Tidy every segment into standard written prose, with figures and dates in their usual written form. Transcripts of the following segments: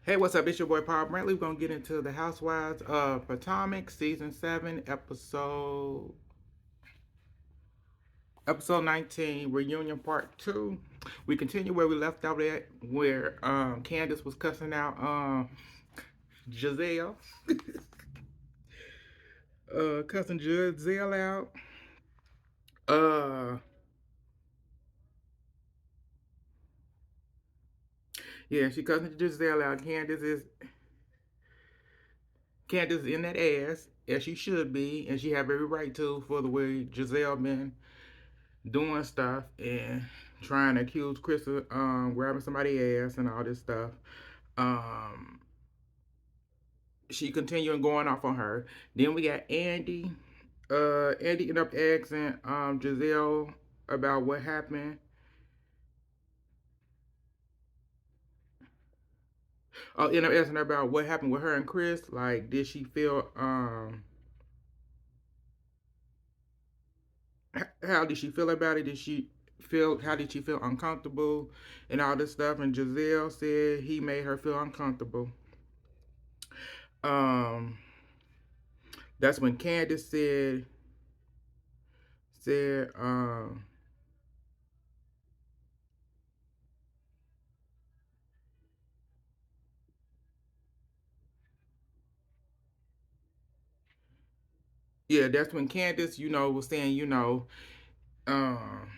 Hey, what's up? It's your boy Paul Brantley. We're gonna get into the Housewives of Potomac, season 7, episode 19, reunion part 2. We continue where we left out at, where Candace was cussing out Giselle, cussing Giselle out. Uh, yeah, she cussing Giselle out. Candace in that ass as she should be, and she have every right to for the way Giselle been doing stuff and trying to accuse Chris of grabbing somebody's ass and all this stuff. Um, she continuing going off on her. Then we got Andy. Andy ended up asking Giselle about what happened. Ended up asking her about what happened with her and Chris. Like, did she feel how did she feel about it? Did she feel how did she feel uncomfortable and all this stuff? And Giselle said he made her feel uncomfortable. Um, that's when Candace said yeah, that's when Candace, was saying, um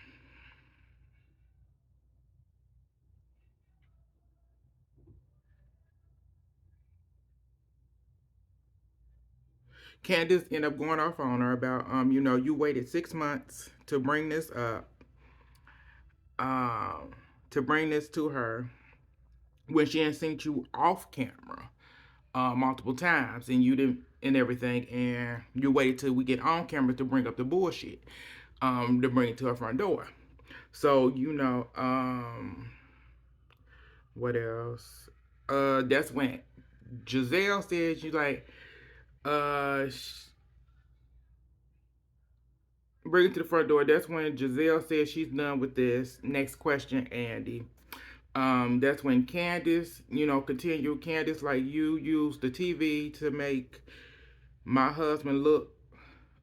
Candace ended up going off on her about you waited 6 months to bring this up, um, to bring this to her when she had seen you off camera multiple times and you didn't and everything, and you waited till we get on camera to bring up the bullshit, to bring it to her front door. So, what else? That's when Giselle said she's like, uh, bring it to the front door. That's when Giselle says she's done with this. Next question, Andy. That's when Candace, continue. Candace, like, you use the TV to make my husband look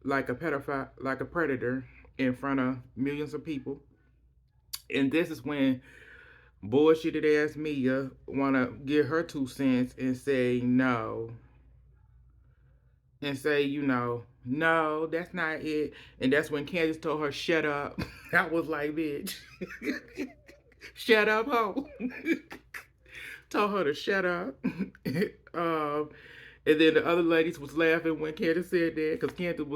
like a pedophile, like a predator in front of millions of people. And this is when bullshitted ass Mia wanna give her 2 cents and say no, and say, no, that's not it. And that's when Candace told her, shut up. I was like, bitch, shut up, ho. Told her to shut up. And then the other ladies was laughing when Candace said that because Candace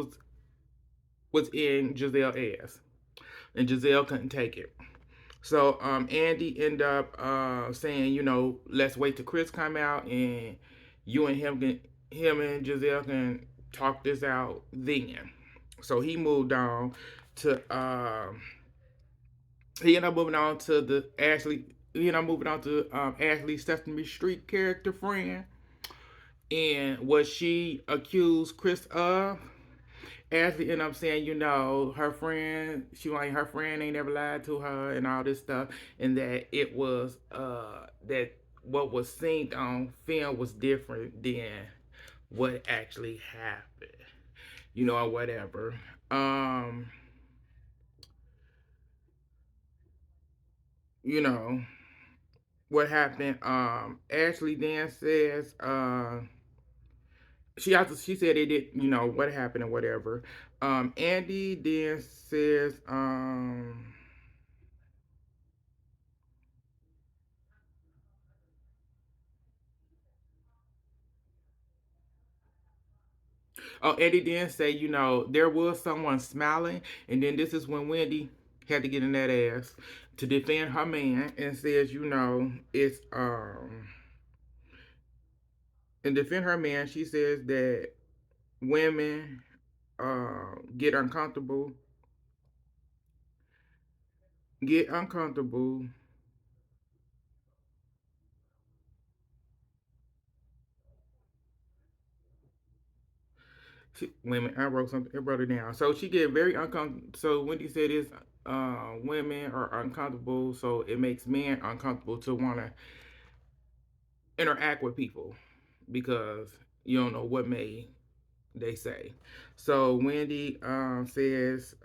was in Giselle's ass. And Giselle couldn't take it. So Andy ended up saying, let's wait till Chris come out and you and him and Giselle can talk this out then. So he moved on to he ended up moving on to the Ashley. He ended up moving on to Ashley Sesame Street character friend, and what she accused Chris of. Ashley ended up saying, her friend, her friend ain't ever lied to her and all this stuff, and that it was that what was seen on film was different than what actually happened, or whatever. Um, you know what happened. Ashley then says, she said it did, what happened or whatever. Andy then says, oh, Eddie did say, there was someone smiling, and then this is when Wendy had to get in that ass to defend her man and says, it's and defend her man. She says that women get uncomfortable, get uncomfortable. Women, I wrote something, I wrote it down. So she get very uncomfortable. So Wendy said it's women are uncomfortable, so it makes men uncomfortable to want to interact with people because you don't know what may they say. So Wendy says,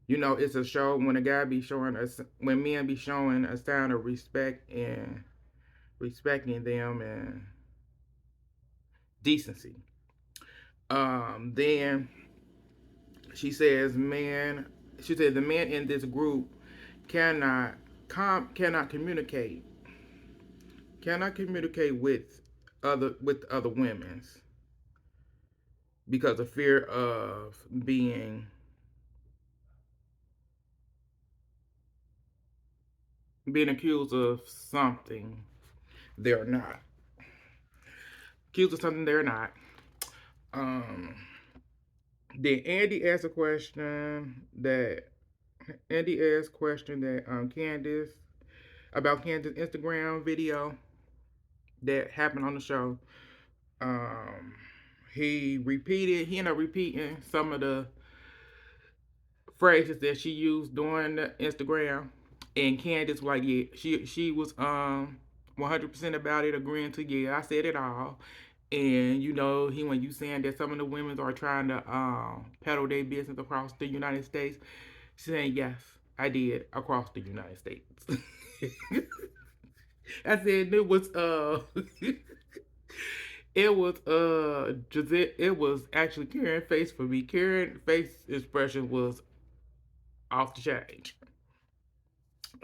it's a show when a guy be showing us when men be showing a sign of respect and respecting them and decency. Then she says, man, she said the men in this group cannot cannot communicate with other women's because of fear of being accused of something they're not. Accused of something they're not. Um, then Andy asked a question that Candace about Candace's Instagram video that happened on the show. Um, he ended up repeating some of the phrases that she used during the Instagram, and Candace was like, yeah, she was 100% about it, agreeing to, yeah, I said it all. And he when you saying that some of the women are trying to peddle their business across the United States, saying yes, I did across the United States. I said it was it was Giselle, it was actually Karen's face for me. Karen's face expression was off the chain.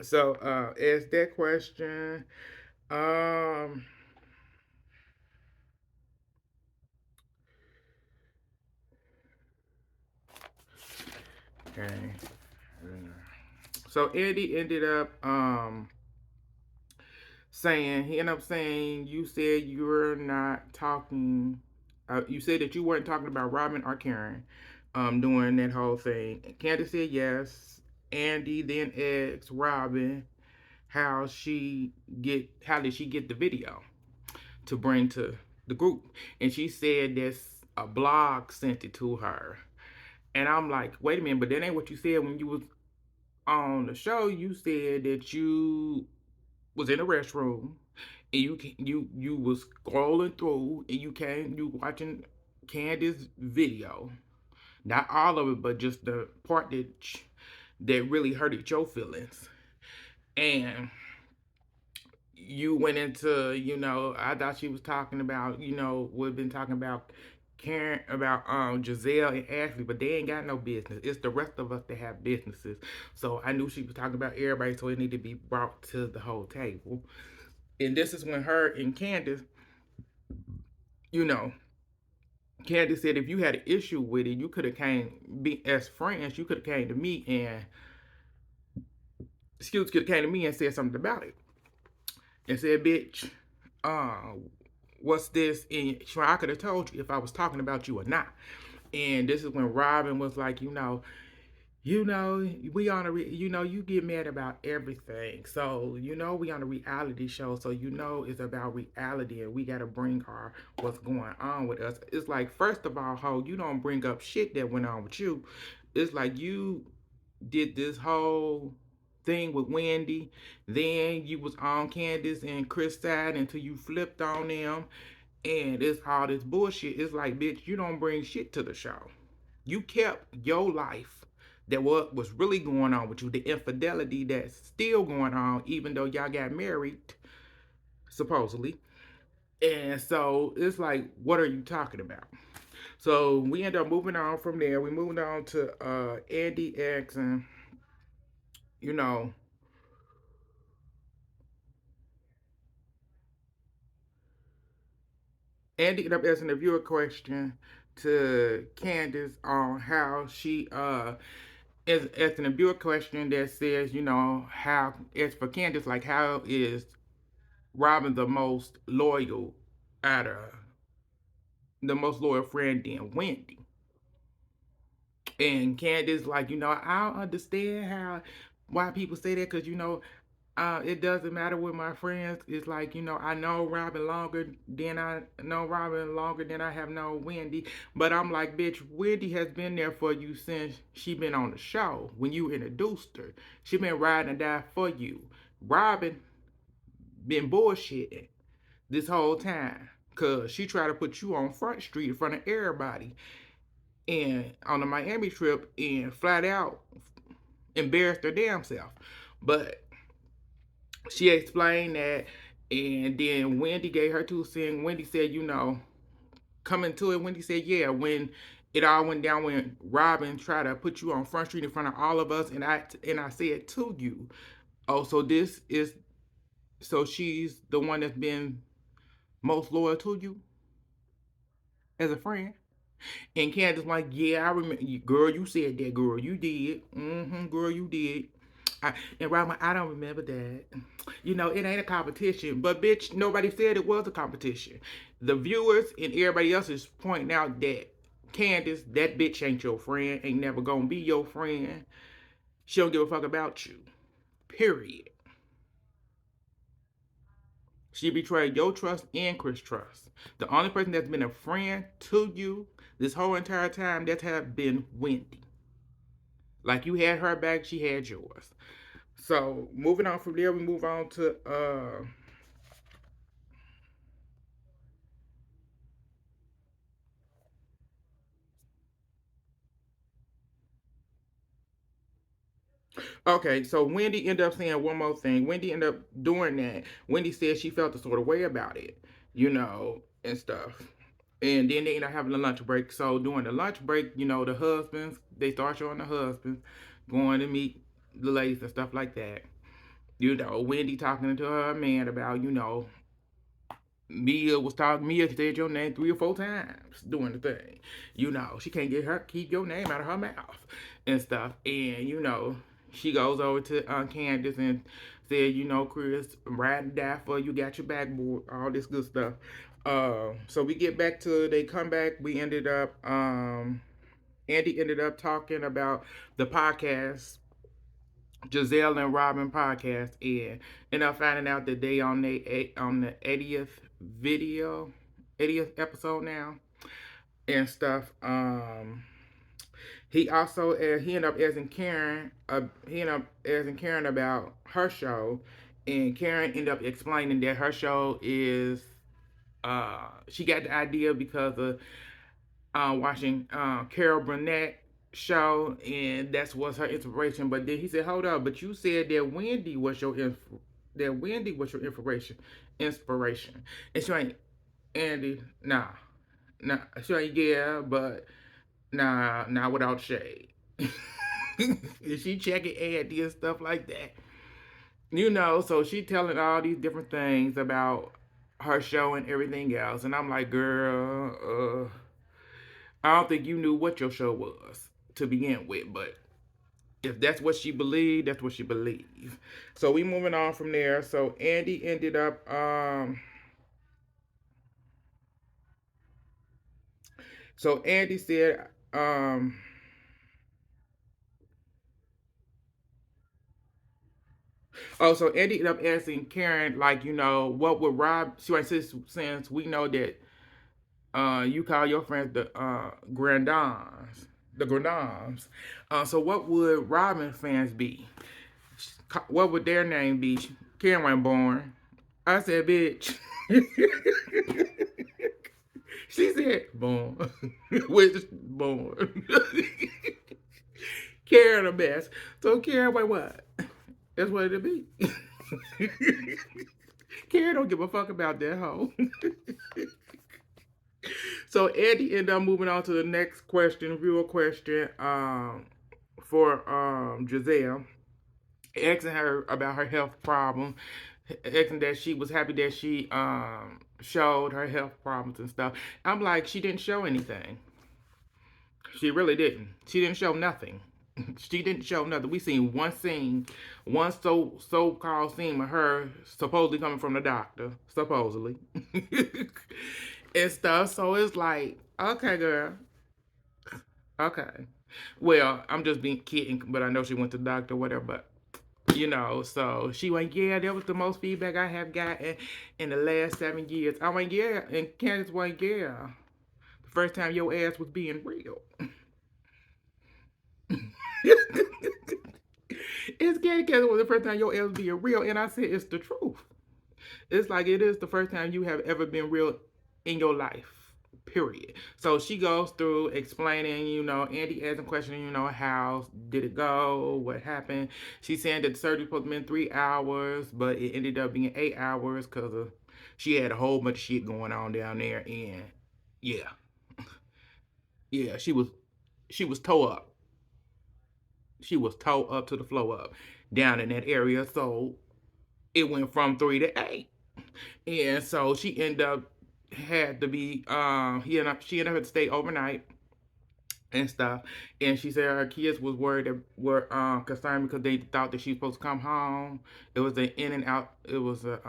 So ask that question. Um okay. So Eddie ended up saying you said you're not talking you said that you weren't talking about Robin or Karen during that whole thing. Candace said yes. Andy then asked Robin how did she get the video to bring to the group, and she said this a blog sent it to her. And I'm like, wait a minute, but that ain't what you said when you was on the show. You said that you was in the restroom and you was scrolling through and you watching Candace's video, not all of it, but just the part that really hurted your feelings. And you went into, I thought she was talking about, we've been talking about Karen, about Giselle and Ashley, but they ain't got no business. It's the rest of us that have businesses. So I knew she was talking about everybody, so it needed to be brought to the whole table. And this is when her and Candace, you know, Candace said if you had an issue with it, you could have came be as friends, you could have came to me and could have came to me and said something about it. And said, bitch, uh, what's this? And sure, I could have told you if I was talking about you or not. And this is when Robin was like, we on you get mad about everything. So, we on a reality show. So, it's about reality and we got to bring our what's going on with us. It's like, first of all, ho, you don't bring up shit that went on with you. It's like you did this whole thing with Wendy. Then you was on Candace and Chris' side until you flipped on them. And it's all this bullshit. It's like, bitch, you don't bring shit to the show. You kept your life that what was really going on with you, the infidelity that's still going on, even though y'all got married, supposedly. And so it's like, what are you talking about? So we end up moving on from there. We moved on to Andy X, and you know, Andy ended up asking a viewer question to Candace on how she is asking a viewer question that says, how it's for Candace, like how is Robin out of the most loyal friend than Wendy. And Candace, like, I don't understand why people say that because, it doesn't matter with my friends. It's like, I know Robin longer than I have known Wendy. But I'm like, bitch, Wendy has been there for you since she been on the show when you introduced her. She been riding and die for you. Robin been bullshitting this whole time. Cause she tried to put you on Front Street in front of everybody and on the Miami trip and flat out embarrassed her damn self. But she explained that, and then Wendy gave her 2 cents. Wendy said, coming to it, Wendy said, yeah, when it all went down, when Robin tried to put you on Front Street in front of all of us, and I said to you, oh, so she's the one that's been most loyal to you as a friend. And Candace like, yeah, I remember, girl, you said that, girl, you did, girl, you did. And Robin, I don't remember that. It ain't a competition, but bitch, nobody said it was a competition. The viewers and everybody else is pointing out that Candace, that bitch ain't your friend, ain't never gonna be your friend. She don't give a fuck about you. Period. She betrayed your trust and Chris' trust. The only person that's been a friend to you this whole entire time, that's have been Wendy. Like you had her back, she had yours. So moving on from there, we move on to okay, so Wendy ended up saying one more thing. Wendy ended up doing that. Wendy said she felt a sort of way about it, and stuff. And then they ended up having a lunch break. So during the lunch break, the husbands, they start showing the husbands going to meet the ladies and stuff like that. Wendy talking to her man about, Mia said your name 3 or 4 times doing the thing. She can't get her keep your name out of her mouth and stuff. And she goes over to Candace and said, Chris, I'm riding die for you, got your backboard, all this good stuff. So we get back to they come back. We ended up Andy ended up talking about the podcast, Giselle and Robin podcast, and ended up finding out that they on the 80th video, 80th episode now and stuff. He ended up asking Karen. He ended up asking Karen about her show, and Karen ended up explaining that her show is. She got the idea because of watching Carol Burnett show, and that's was her inspiration. But then he said, "Hold up, but you said that Wendy was your inspiration." And she ain't Andy, nah, she ain't yeah, but nah, without shade. And she checking Andy and stuff like that, So she telling all these different things about her show and everything else, and I'm like, girl, I don't think you knew what your show was to begin with, but if that's what she believed, that's what she believed. So we moving on from there. So Andy ended up so Andy said so Andy ended up asking Karen, like, what would Rob she like since we know that you call your friends the Grandons, the Grandons. So what would Robin fans be? What would their name be? Karen wasn't born. I said, bitch. She said, born. Which born. Karen a mess. So Karen, wait, what? That's what it'll be. Karen don't give a fuck about that hoe. So Eddie ended up moving on to the next question, viewer question, for Giselle, asking her about her health problem, asking that she was happy that she showed her health problems and stuff. I'm like, she didn't show anything. She really didn't. She didn't show nothing. She didn't show nothing. We seen one scene, one so-called scene of her supposedly coming from the doctor, supposedly, and stuff. So it's like, okay, girl, okay. Well, I'm just being kidding, but I know she went to the doctor, whatever. But so she went, yeah, that was the most feedback I have gotten in the last 7 years. I went, yeah, and Candace went, yeah, the first time your ass was being real. It's Candace was the first time your ass was being real, and I said it's the truth. It's like it is the first time you have ever been real in your life. Period. So she goes through explaining, Andy asking questions, how did it go? What happened? She's saying that the surgery was supposed to be 3 hours, but it ended up being 8 hours because of she had a whole bunch of shit going on down there, and yeah, yeah, she was tore up. She was tore up to the floor up down in that area. So it went from 3 to 8. And so she ended up had to be she ended up had to stay overnight and stuff. And she said her kids was worried that were concerned because they thought that she was supposed to come home. It was an in and out it was a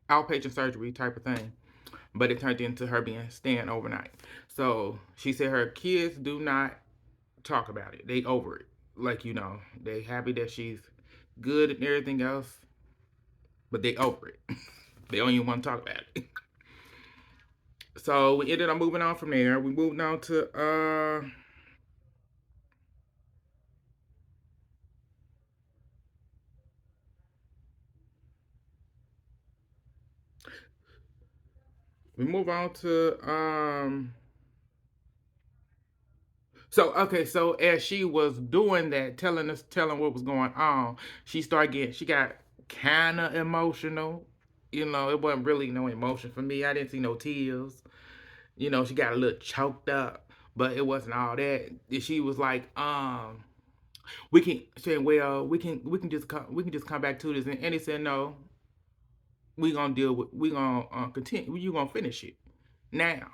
outpatient surgery type of thing. But it turned into her being staying overnight. So she said her kids do not talk about it. They over it. Like, they happy that she's good and everything else, but they over it. They don't even want to talk about it. So we ended up moving on from there. We moved on to we move on to so okay, so as she was doing that, telling what was going on, she got kinda emotional. It wasn't really no emotion for me. I didn't see no tears. She got a little choked up, but it wasn't all that. She was like, we can say, well, we can just come back to this, and Andy said, no, we gonna continue. You gonna finish it now,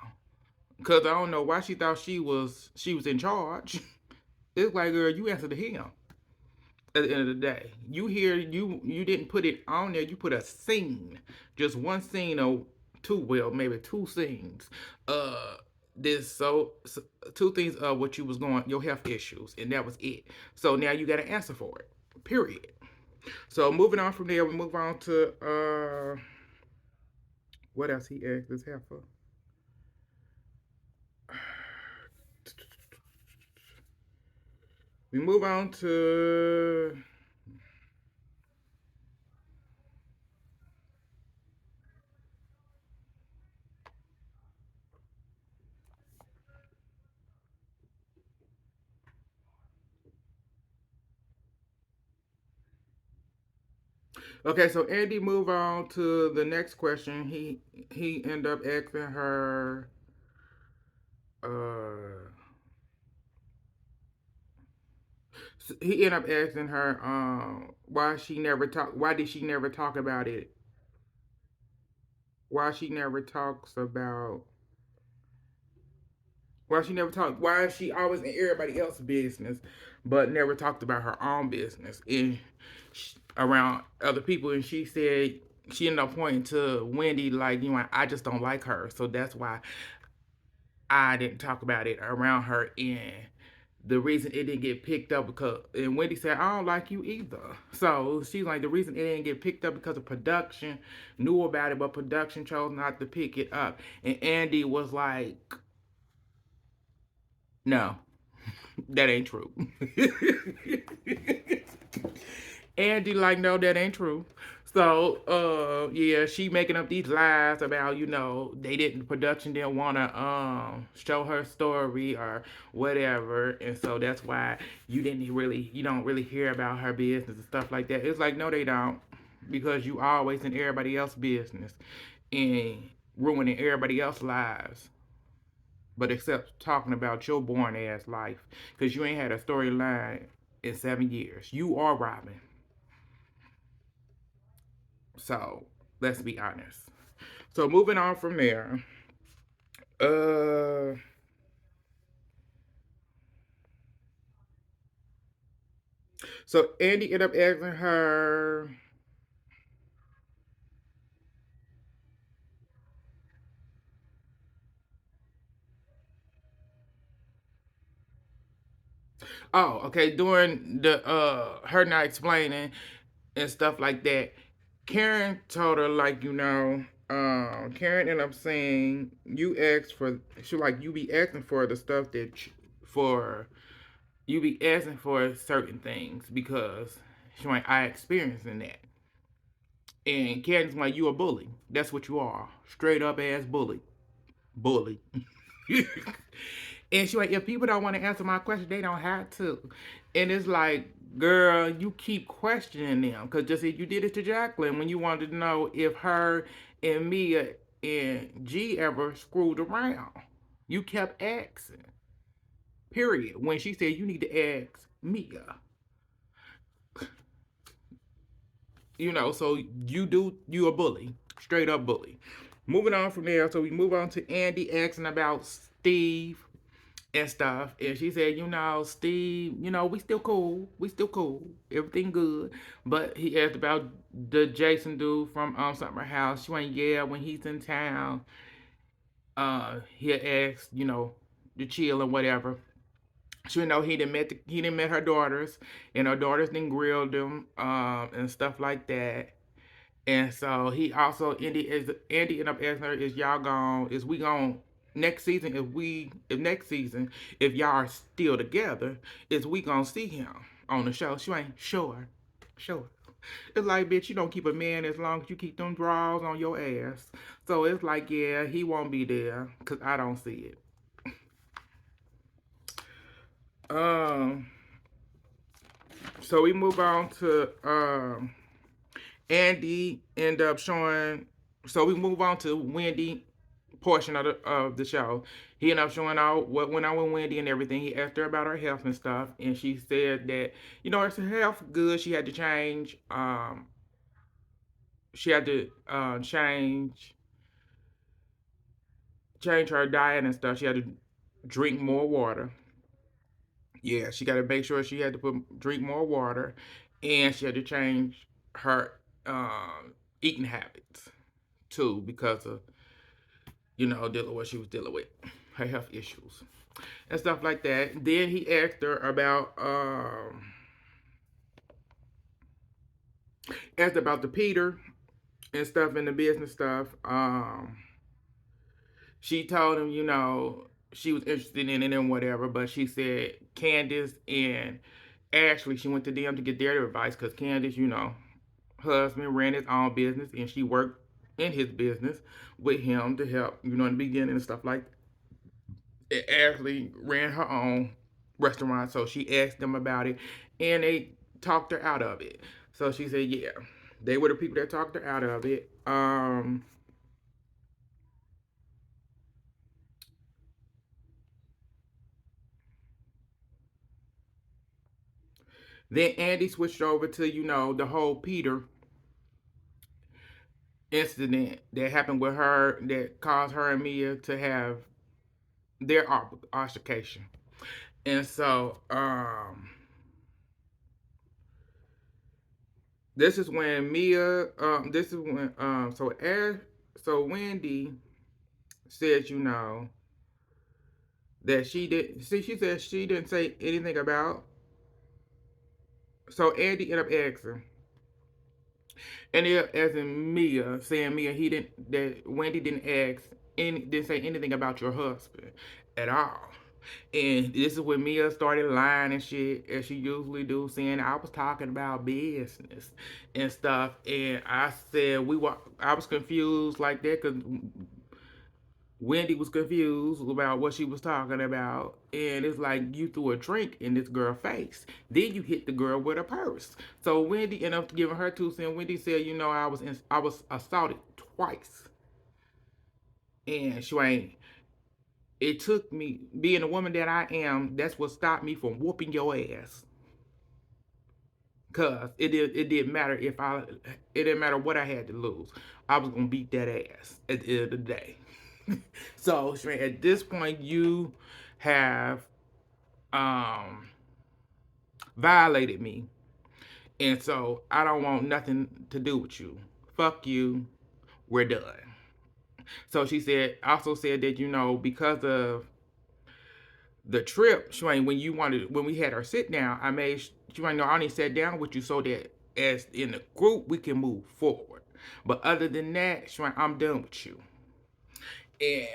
cause I don't know why she thought she was in charge. It's like, girl, you answer to him. At the end of the day, you didn't put it on there. You put a scene, just one scene or two, well, maybe two scenes. Uh, this so two things of what you was going, your health issues, and that was it. So now you got to answer for it. Period. So moving on from there, we move on to what else he asked this heifer. We move on to okay. So Andy move on to the next question. He end up asking her. Uh, he ended up asking her why did she never talk about it, why she never talks about why she always in everybody else's business but never talked about her own business around other people. And she said she ended up pointing to Wendy like, I just don't like her, so that's why I didn't talk about it around her. And the reason it didn't get picked up because, and Wendy said, I don't like you either. So she's like, the reason it didn't get picked up because of production knew about it, but production chose not to pick it up. And Andy was like, no, that ain't true. Andy like, no, that ain't true. So, yeah, she making up these lies about, they didn't production didn't want to show her story or whatever, and so that's why you don't really hear about her business and stuff like that. It's like, no, they don't, because you always in everybody else's business and ruining everybody else's lives, but except talking about your born ass life, because you ain't had a storyline in 7 years. You are Robin. So let's be honest. So moving on from there. Uh so Andy ended up asking her, oh, okay, during the her not explaining and stuff like that, Karen told her like, Karen ended up saying you asked for she like you be asking for the stuff for you be asking for certain things because she like I experienced in that. And Candace like, you a bully. That's what you are. Straight up ass bully. Bully. And she like, if people don't want to answer my question, they don't have to. And it's like, girl, you keep questioning them. Because just as you did it to Jacqueline when you wanted to know if her and Mia and G ever screwed around. You kept asking. Period. When she said you need to ask Mia. So you a bully. Straight up bully. Moving on from there, so we move on to Andy asking about Steve and stuff. And she said, Steve, we still cool. We still cool. Everything good. But he asked about the Jason dude from Summer House. She went, yeah, when he's in town, he asked, to chill and whatever. She he didn't met her daughters, and her daughters didn't grill them, and stuff like that. And so he also Andy ended up asking her, "Is y'all gone? Is we gone next season? If next season, if y'all are still together, is we gonna see him on the show?" She ain't sure, sure. It's like, bitch, you don't keep a man as long as you keep them draws on your ass. So it's like, yeah, he won't be there because I don't see it. Um, so we move on to Andy end up showing. So we move on to Wendy portion of the show. He ended up showing out what went on with Wendy and everything. He asked her about her health and stuff, and she said that her health good. She had to change. She had to change her diet and stuff. She had to drink more water. Yeah, she got to make sure she had to drink more water, and she had to change her eating habits too because of dealing with what she was dealing with, her health issues and stuff like that. Then he asked her about the Peter and stuff in the business stuff. She told him, she was interested in it and whatever, but she said Candace and Ashley, she went to them to get their advice because Candace, husband ran his own business and she worked in his business with him to help, in the beginning and stuff like that. Ashley ran her own restaurant, so she asked them about it and they talked her out of it. So she said, yeah, they were the people that talked her out of it. Then Andy switched over to, the whole Peter incident that happened with her that caused her and Mia to have their altercation. And so this is when Mia this is when so Wendy said, that she did see she said she didn't say anything about, so Andy ended up asking, and as in Mia saying Mia he didn't that Wendy didn't say anything about your husband at all. And this is when Mia started lying and shit, as she usually do, saying I was talking about business and stuff. And I said I was confused like that because Wendy was confused about what she was talking about. And it's like you threw a drink in this girl's face. Then you hit the girl with a purse. So Wendy ended up giving her 2 cents. Wendy said, I was assaulted twice. And she ain't it took me being a woman that I am. That's what stopped me from whooping your ass. Cause it didn't matter it didn't matter what I had to lose. I was gonna beat that ass at the end of the day. So at this point, you have um violated me, and so I don't want nothing to do with you. Fuck you. We're done. So she also said that because of the trip, Shwayne, when we had our sit down, I made Shwayne know I only sat down with you so that as in the group we can move forward. But other than that, Shwayne, I'm done with you. And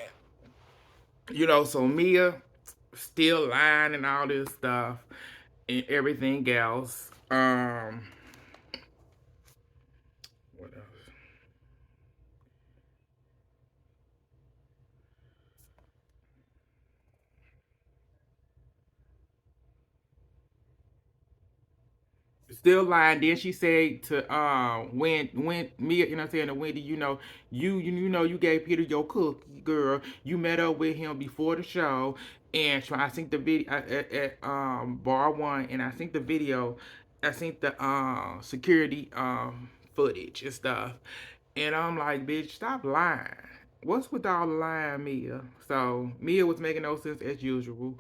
so Mia still lying and all this stuff and everything else. What else? still lying. Then she said to when Mia, you know what I'm saying, to Wendy, you know you gave Peter your cookie, girl. You met up with him before the show, and so I think the video at bar one, and I think the video, I think the security footage and stuff, and I'm like, bitch, stop lying. What's with all the lying, Mia? So Mia was making no sense as usual.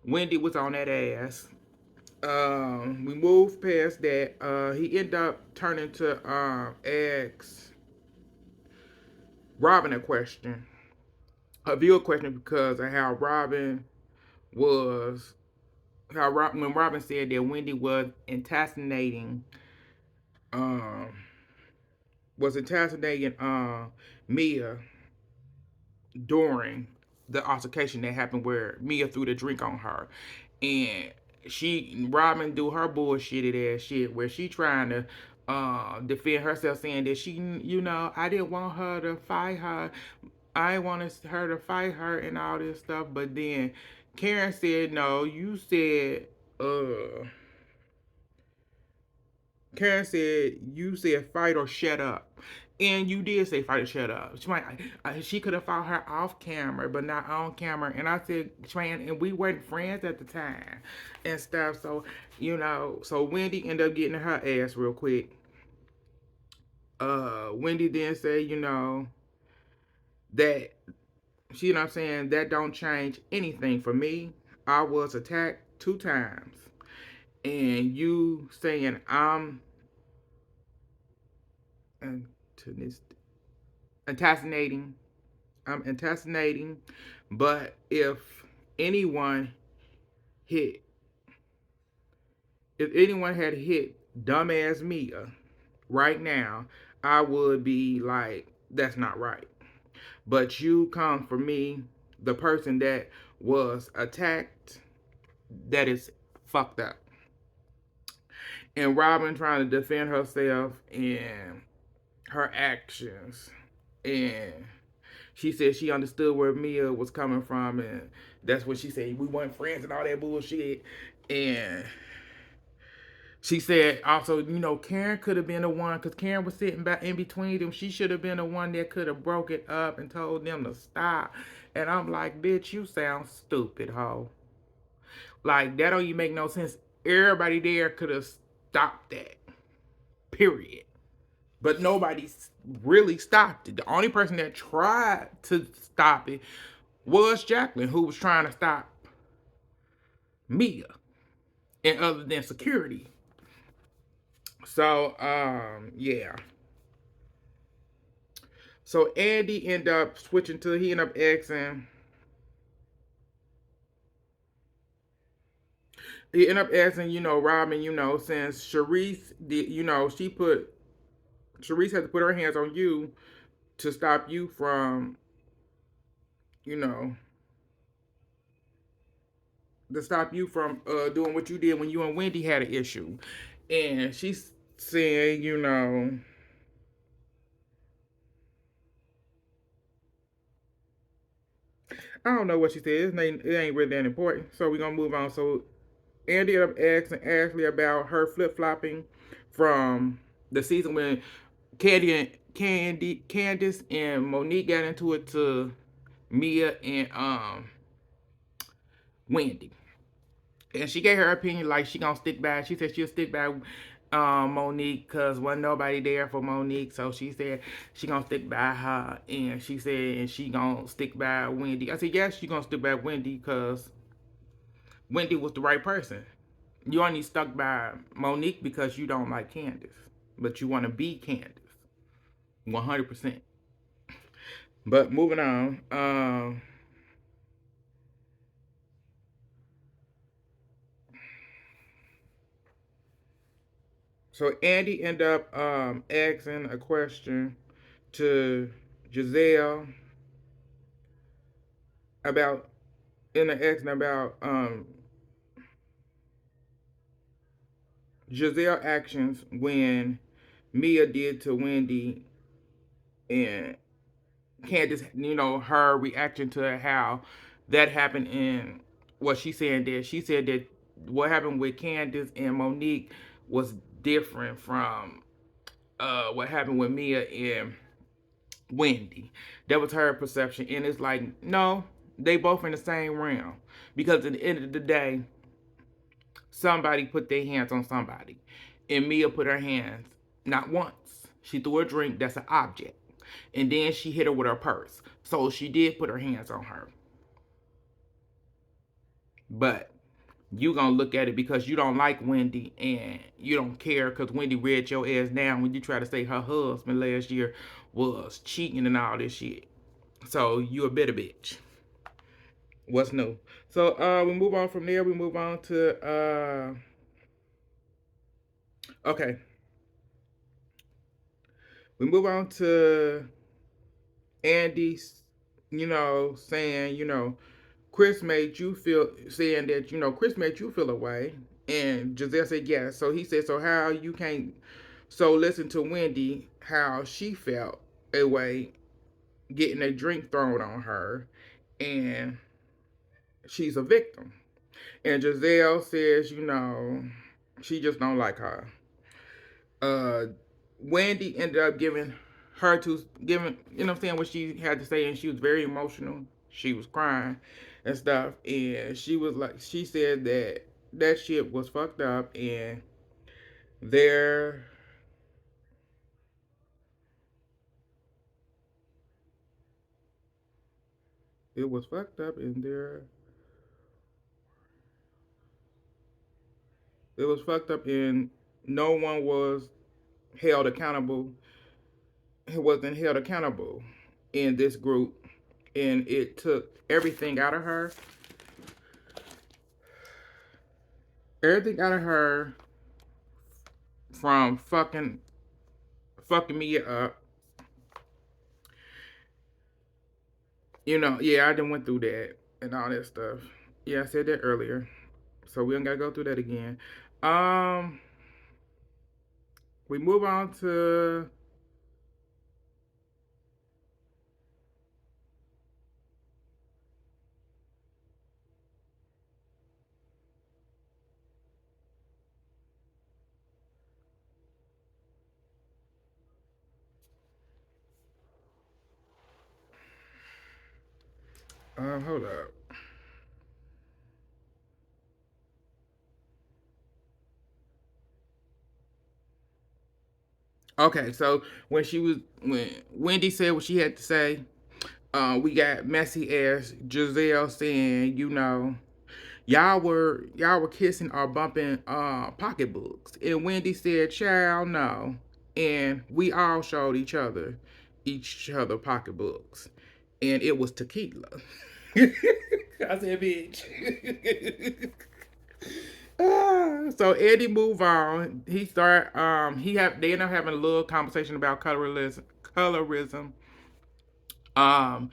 Wendy was on that ass. We moved past that. He ended up turning to ask Robin a question, a viewer question, because of how Robin was, when Robin said that Wendy um, was assassinating Mia during the altercation that happened where Mia threw the drink on her, and Robin do her bullshitted ass shit where she trying to defend herself, saying that I didn't want her to fight her, I wanted her to fight her and all this stuff, but then Karen said no, you said fight or shut up. And you did say fight or shut up. She could have fought her off camera, but not on camera. And I said, and we weren't friends at the time and stuff. So, so Wendy ended up getting her ass real quick. Wendy then say, that she, what I'm saying, that don't change anything for me. I was attacked 2 times. And you saying anticipating, I'm anticipating, but anyone hit, if anyone had hit dumbass Mia right now, I would be like, that's not right. But you come for me, the person that was attacked, that is fucked up. And Robin trying to defend herself and her actions, and she said she understood where Mia was coming from, and that's what she said. We weren't friends and all that bullshit. And she said also, Karen could have been the one, because Karen was sitting back in between them. She should have been the one that could have broke it up and told them to stop. And I'm like, bitch, you sound stupid, ho. Like, that don't even make no sense. Everybody there could have stopped that. Period. But nobody really stopped it. The only person that tried to stop it was Jacqueline, who was trying to stop Mia, and other than security. So, yeah. So Andy ended up switching to, he ended up asking, Robin, since Sharice did, Sharice had to put her hands on you to stop you from, you know, doing what you did when you and Wendy had an issue. And she's saying, I don't know what she said. It ain't really that important. So we're gonna move on. So Andy ended up asking Ashley about her flip flopping from the season when Candice and Monique got into it to Mia and Wendy. And she gave her opinion, like she gonna stick by. She said she'll stick by Monique because wasn't nobody there for Monique, so she said she gonna stick by her, and she said and she gonna stick by Wendy. I said yes, she gonna stick by Wendy because Wendy was the right person. You only stuck by Monique because you don't like Candace, but you want to be Candace, 100%. But moving on, so Andy ended up asking a question to Giselle about, in the asking about Giselle actions when Mia did to Wendy, and Candace, her reaction to how that happened, in what she said that what happened with Candace and Monique was different from what happened with Mia and Wendy. That was her perception, and it's like no, they both in the same realm because at the end of the day, somebody put their hands on somebody, and Mia put her hands not once. She threw a drink that's an object, and then she hit her with her purse. So she did put her hands on her, but you gonna look at it because you don't like Wendy and you don't care because Wendy read your ass down when you try to say her husband last year was cheating and all this shit. So you a bitter bitch. What's new? So we move on from there. We move on to okay. We move on to Andy's, saying, Chris made you feel saying that, Chris made you feel away. And Giselle said yes. So he said, so how you can't so listen to Wendy how she felt away getting a drink thrown on her and she's a victim. And Giselle says, she just don't like her. uh Wendy ended up giving what I'm saying, what she had to say, and she was very emotional. She was crying and stuff, and she said that that shit was fucked up, and there it was fucked up, and there it was fucked up, and no one was held accountable. It wasn't held accountable in this group, and it took everything out of her from fucking me up. Yeah, I done went through that and all that stuff. Yeah, I said that earlier. So we don't gotta go through that again. Um, we move on to hold up. Okay, so when Wendy said what she had to say, we got messy ass Giselle saying, y'all were kissing or bumping pocketbooks. And Wendy said, child, no. And we all showed each other pocketbooks. And it was tequila. I said, bitch. So Eddie move on. They end up having a little conversation about colorism. Um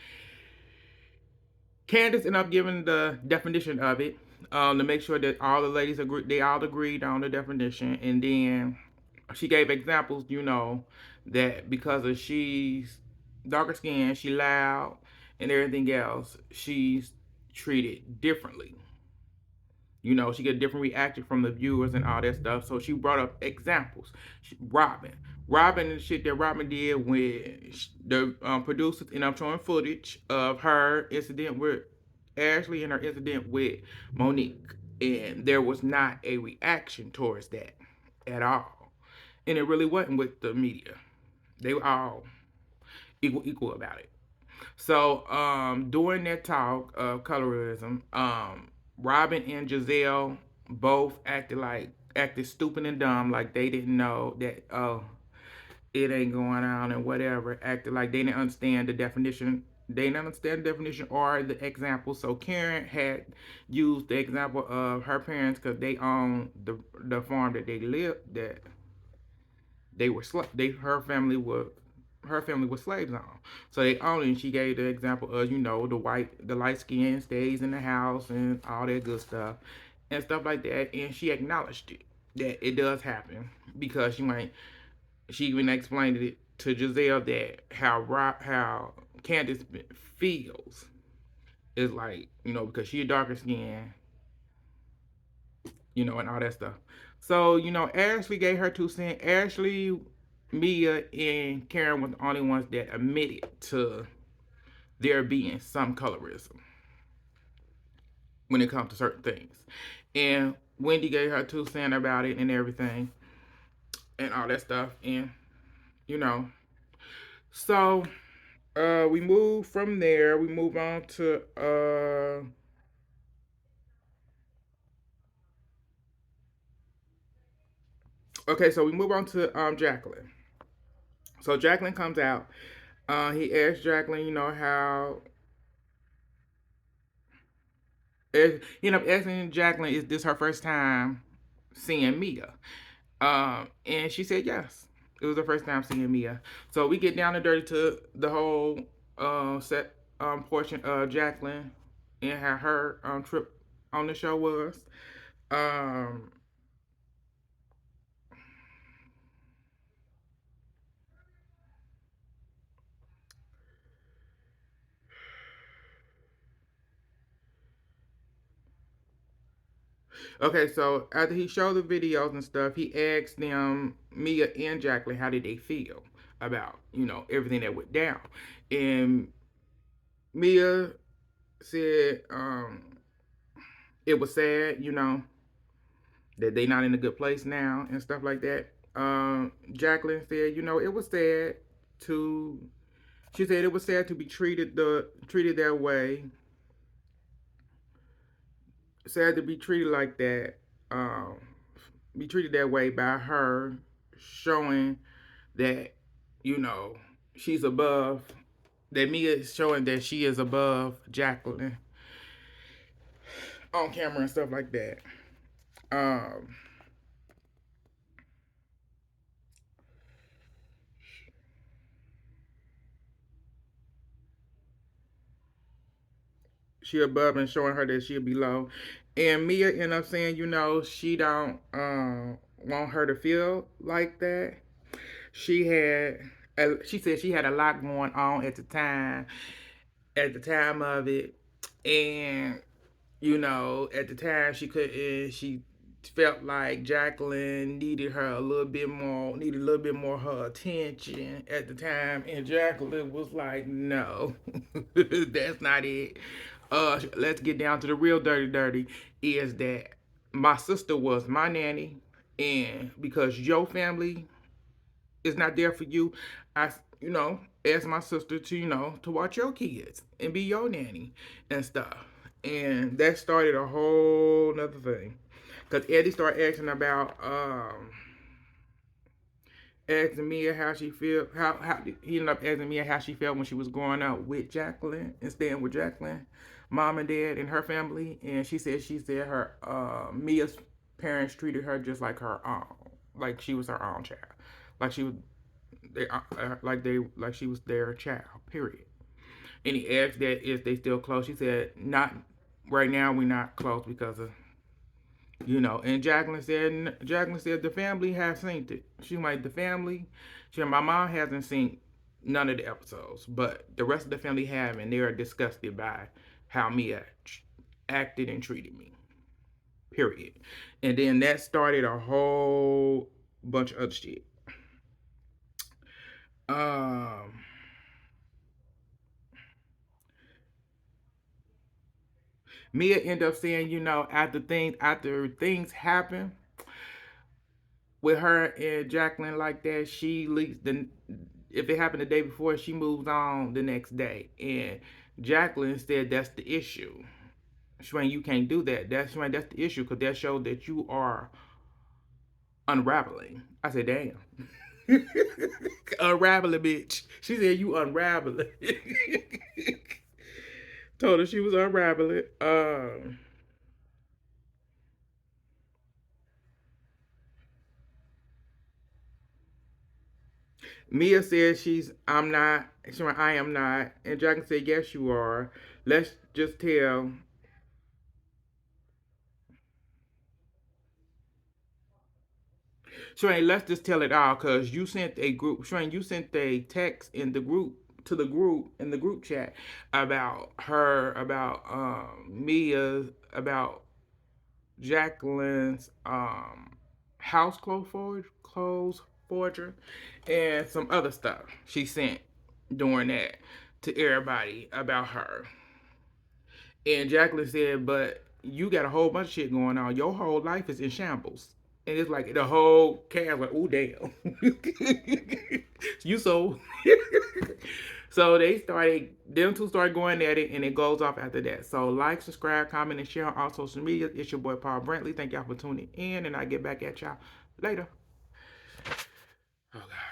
Candace ended up giving the definition of it, to make sure that all the ladies agree. They all agreed on the definition, and then she gave examples. That because of she's darker skin, she loud, and everything else, she's treated differently. She get a different reaction from the viewers and all that stuff. So she brought up examples. Robin and shit that Robin did when the producers ended up showing footage of her incident with Ashley and her incident with Monique, and there was not a reaction towards that at all. And it really wasn't with the media. They were all equal about it. So during that talk of colorism, Robin and Giselle both acted stupid and dumb, like they didn't know that it ain't going on and whatever. Acted like they didn't understand the definition. They didn't understand the definition or the example. So Karen had used the example of her parents because they owned the farm that they lived that they were her family was slaves on. So they owned it, and she gave the example of, the light skin stays in the house and all that good stuff and stuff like that. And she acknowledged it, that it does happen, because she even explained it to Giselle that how Candace feels is like, because she a darker skin, and all that stuff. So, Ashley gave her 2 cents. Ashley, Mia, and Karen were the only ones that admitted to there being some colorism when it comes to certain things. And Wendy gave her 2 cents about it and everything and all that stuff. And, you know, so we move from there. We move on to okay, so we move on to Jacqueline. So Jacqueline comes out. He asks Jacqueline, how he ended up asking Jacqueline, is this her first time seeing Mia? And she said yes. It was her first time seeing Mia. So we get down and dirty to the whole set portion of Jacqueline and how her trip on the show was. Um, okay, so after he showed the videos and stuff, he asked them, Mia and Jacqueline, how did they feel about, everything that went down. And Mia said it was sad, that they not in a good place now and stuff like that. Jacqueline said, it was sad to. She said it was sad to be treated that way. Sad to be treated like that. Um, be treated that way by her, showing that you know she's above. That Mia is showing that she is above Jacqueline on camera and stuff like that. Um, she above and showing her that she'll be low. And Mia ended up saying, she don't want her to feel like that. She had, she said she had a lot going on at the time of it, and at the time she felt like Jacqueline needed a little bit more her attention at the time, and Jacqueline was like, no, that's not it. Let's get down to the real dirty is that my sister was my nanny, and because your family is not there for you, I asked my sister to to watch your kids and be your nanny and stuff. And that started a whole nother thing. Cause Eddie started asking Mia how she feel how he ended up asking Mia how she felt when she was growing up with Jacqueline and staying with Jacqueline, mom and dad and her family. And she said her Mia's parents treated her just like her own, like she was her own child, like she was like she was their child. Period. And he asked that if they still close. She said not right now. We're not close because of And Jacqueline said the family has seen it. She like the family. She My mom hasn't seen none of the episodes, but the rest of the family have, and they are disgusted by how Mia acted and treated me. Period. And then that started a whole bunch of other shit. Um, Mia ended up saying, after things happen with her and Jacqueline like that, she leaves the if it happened the day before, she moves on the next day. And Jacqueline said that's the issue. Shwayne, you can't do that. That's the issue because that showed that you are unraveling. I said, damn. Unraveling, bitch. She said you unraveling. Told her she was unraveling. Mia said I'm not. She went, I am not. And Jacqueline said, yes, you are. Let's just tell. Shane, let's just tell it all because you sent a group. Shane, you sent a text in the group to the group in the group chat about her, about Mia, about Jacqueline's house clothes forger, and some other stuff she sent during that to everybody about her. And Jacqueline said, but you got a whole bunch of shit going on. Your whole life is in shambles. And it's like the whole cast like, oh damn. You so so them two started going at it and it goes off after that. So like, subscribe, comment, and share on all social media. It's your boy Paul Brantley. Thank y'all for tuning in and I get back at y'all later. Oh God.